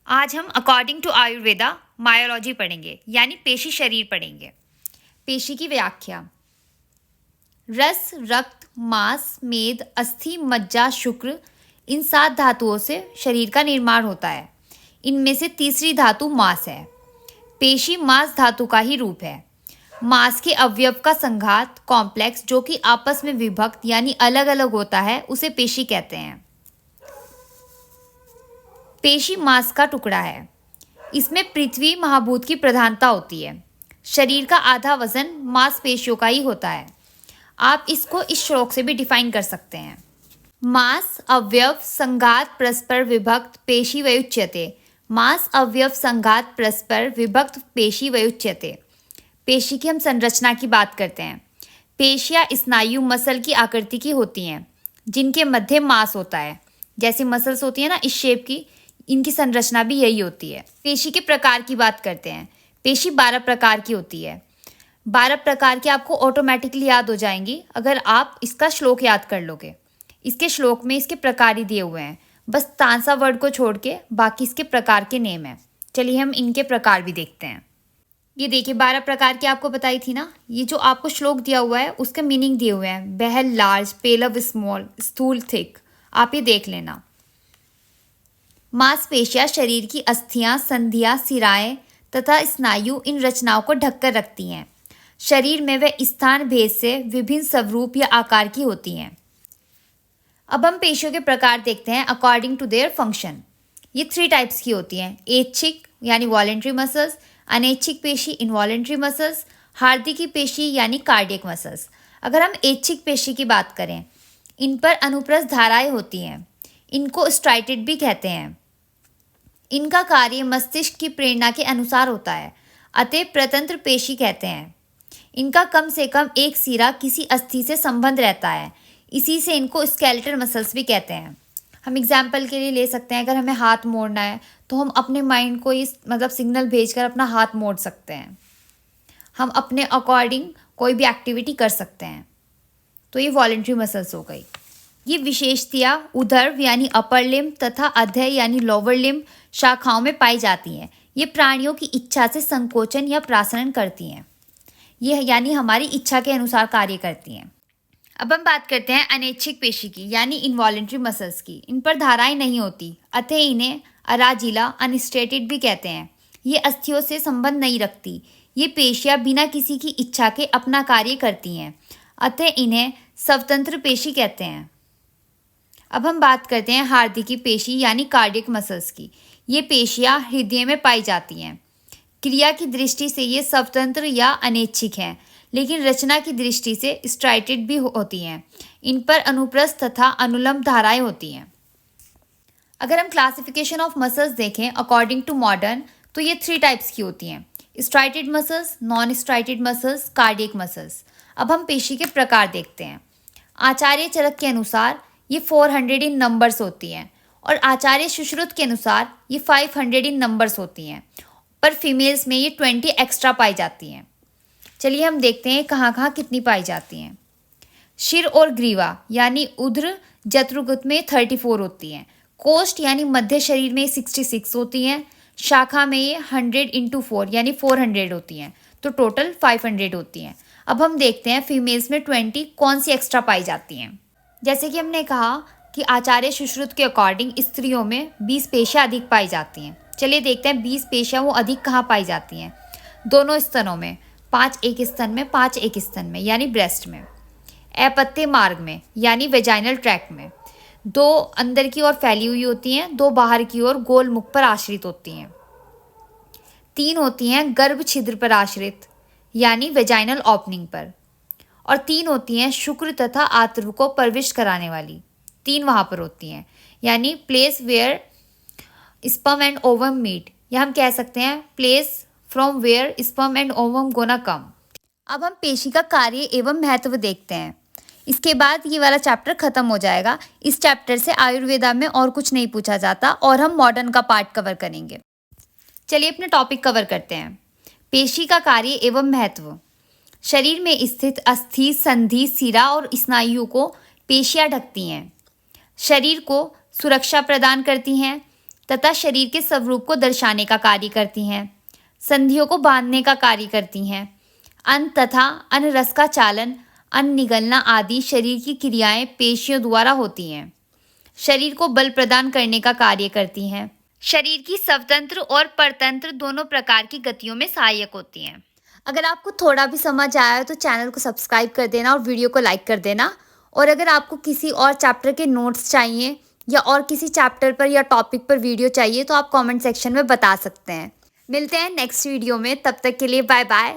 आज हम according to Ayurveda myology पढ़ेंगे यानी पेशी शरीर पढ़ेंगे। पेशी की व्याख्या। रस, रक्त, मांस, मेद, अस्थि, मज्जा, शुक्र इन 7 धातुओं से शरीर का निर्माण होता है। इनमें से तीसरी धातु मांस है। पेशी मांस धातु का ही रूप है। मांस के अवयव का संघात कॉम्प्लेक्स जो कि आपस में विभक्त यानी अलग अलग होता है उसे पेशी कहते हैं। पेशी मांस का टुकड़ा है। इसमें पृथ्वी महाभूत की प्रधानता होती है। शरीर का आधा वजन मांसपेशियों का ही होता है। आप इसको इस श्लोक से भी डिफाइन कर सकते हैं। मांस अवयव संघात परस्पर विभक्त पेशी वयुच्यते। मांस अवयव संघात परस्पर विभक्त पेशी वयुच्यते। पेशी की हम संरचना की बात करते हैं। पेशियां स्नायु मसल की आकृति की होती हैं जिनके मध्य मांस होता है। जैसे मसल्स होती है ना इस शेप की, इनकी संरचना भी यही होती है। पेशी के प्रकार की बात करते हैं। पेशी 12 प्रकार की होती है। 12 प्रकार की आपको ऑटोमेटिकली याद हो जाएंगी अगर आप इसका श्लोक याद कर लोगे। इसके श्लोक में इसके प्रकार ही दिए हुए हैं, बस तानसा वर्ड को छोड़ के बाकी इसके प्रकार के नेम हैं। चलिए हम इनके प्रकार भी देखते हैं। ये देखिए 12 प्रकार की आपको बताई थी ना, ये जो आपको श्लोक दिया हुआ है उसका मीनिंग दिए हुए हैं। बहल लार्ज, पेलव स्मॉल, स्थूल थिक, आप ये देख लेना। मांसपेशियां शरीर की अस्थियां, संधियां, सिराएं तथा स्नायु इन रचनाओं को ढककर रखती हैं। शरीर में वे स्थान भेद से विभिन्न स्वरूप या आकार की होती हैं। अब हम पेशियों के प्रकार देखते हैं अकॉर्डिंग टू देयर फंक्शन। ये 3 टाइप्स की होती हैं। ऐच्छिक यानी वॉलेंट्री मसल्स, अनैच्छिक पेशी इनवॉलेंट्री मसल्स, हार्दिकी पेशी यानी कार्डियक मसल्स। अगर हम ऐच्छिक पेशी की बात करें, इन पर अनुप्रस्थ धाराएं होती हैं। इनको स्ट्राइटेड भी कहते हैं। इनका कार्य मस्तिष्क की प्रेरणा के अनुसार होता है, अतः प्रतंत्र पेशी कहते हैं। इनका कम से कम एक सिरा किसी अस्थि से संबंध रहता है, इसी से इनको स्केलेटल मसल्स भी कहते हैं। हम एग्जाम्पल के लिए ले सकते हैं, अगर हमें हाथ मोड़ना है तो हम अपने माइंड को इस सिग्नल भेजकर अपना हाथ मोड़ सकते हैं। हम अपने अकॉर्डिंग कोई भी एक्टिविटी कर सकते हैं। तो ये वॉलेंट्री मसल्स हो गई। ये विशेषताएं उदर यानी अपर लिम्ब तथा अधर यानी लोअर लिम्ब शाखाओं में पाई जाती हैं। ये प्राणियों की इच्छा से संकोचन या प्रासरण करती हैं। ये यानी हमारी इच्छा के अनुसार कार्य करती हैं। अब हम बात करते हैं अनैच्छिक पेशी की यानी इनवॉलेंट्री मसल्स की। इन पर धाराएं नहीं होती, अतः इन्हें अराजिला अनस्टेटेड भी कहते हैं। ये अस्थियों से संबंध नहीं रखती। ये पेशियां बिना किसी की इच्छा के अपना कार्य करती हैं, अतः इन्हें स्वतंत्र पेशी कहते हैं। अब हम बात करते हैं हार्दिकी पेशी यानी कार्डियक मसल्स की। ये पेशियां हृदय में पाई जाती हैं। क्रिया की दृष्टि से ये स्वतंत्र या अनैच्छिक हैं, लेकिन रचना की दृष्टि से स्ट्राइटेड भी होती हैं। इन पर अनुप्रस्थ तथा अनुलंब धाराएं होती हैं। अगर हम क्लासिफिकेशन ऑफ मसल्स देखें अकॉर्डिंग टू मॉडर्न, तो ये 3 टाइप्स की होती हैं। Striated muscles, non striated muscles, cardiac muscles. अब हम पेशी के प्रकार देखते हैं। आचार्य चरक के अनुसार ये 400 इन नंबर्स होती हैं और आचार्य सुश्रुत के अनुसार ये 500 इन नंबर्स होती हैं, पर फीमेल्स में ये 20 एक्स्ट्रा पाई जाती हैं। चलिए हम देखते हैं कहाँ कहाँ कितनी पाई जाती हैं। शिर और ग्रीवा यानी उध्र जत्रुगुत में 34 होती हैं। कोष्ठ यानी मध्य शरीर में 66 होती हैं। शाखा में ये 100 × 4 यानी 400 होती हैं, तो टोटल 500 होती हैं। अब हम देखते हैं फीमेल्स में 20 कौन सी एक्स्ट्रा पाई जाती हैं। जैसे कि हमने कहा कि आचार्य सुश्रुत के अकॉर्डिंग स्त्रियों में 20 पेशियां अधिक पाई जाती हैं। चलिए देखते हैं 20 पेशियां वो अधिक कहाँ पाई जाती हैं। दोनों स्तनों में, 5 एक स्तन में, 5 एक स्तन में यानी ब्रेस्ट में। अपत्य मार्ग में यानी वेजाइनल ट्रैक्ट में। 2 अंदर की ओर फैली हुई होती हैं, 2 बाहर की ओर गोल मुख पर आश्रित होती हैं। 3 होती हैं गर्भ छिद्र पर आश्रित यानी वेजाइनल ओपनिंग पर, और 3 होती हैं शुक्र तथा आंत्र को प्रविष्ट कराने वाली। 3 वहाँ पर होती हैं यानी place where sperm and ovum meet, या हम कह सकते हैं place from where sperm and ovum gonna come. अब हम पेशी का कार्य एवं महत्व देखते हैं। इसके बाद ये वाला चैप्टर खत्म हो जाएगा। इस चैप्टर से आयुर्वेदा में और कुछ नहीं पूछा जाता और हम मॉडर्न का पार्ट कवर करेंगे। चलिए अपने टॉपिक कवर करते हैं। पेशी का कार्य एवं महत्व। शरीर में स्थित अस्थि, संधि, सिरा और स्नायु को पेशियां ढकती हैं। शरीर को सुरक्षा प्रदान करती हैं। तथा शरीर के स्वरूप को दर्शाने का कार्य करती हैं। संधियों को बांधने का कार्य करती हैं। अन्न तथा अन्न रस का चालन, अन्न निगलना आदि शरीर की क्रियाएं पेशियों द्वारा होती हैं। शरीर को बल प्रदान करने का कार्य करती हैं। शरीर की स्वतंत्र और परतंत्र दोनों प्रकार की गतियों में सहायक होती हैं। अगर आपको थोड़ा भी समझ आया है तो चैनल को सब्सक्राइब कर देना और वीडियो को लाइक कर देना। और अगर आपको किसी और चैप्टर के नोट्स चाहिए या और किसी चैप्टर पर या टॉपिक पर वीडियो चाहिए तो आप कमेंट सेक्शन में बता सकते हैं। मिलते हैं नेक्स्ट वीडियो में, तब तक के लिए बाय बाय।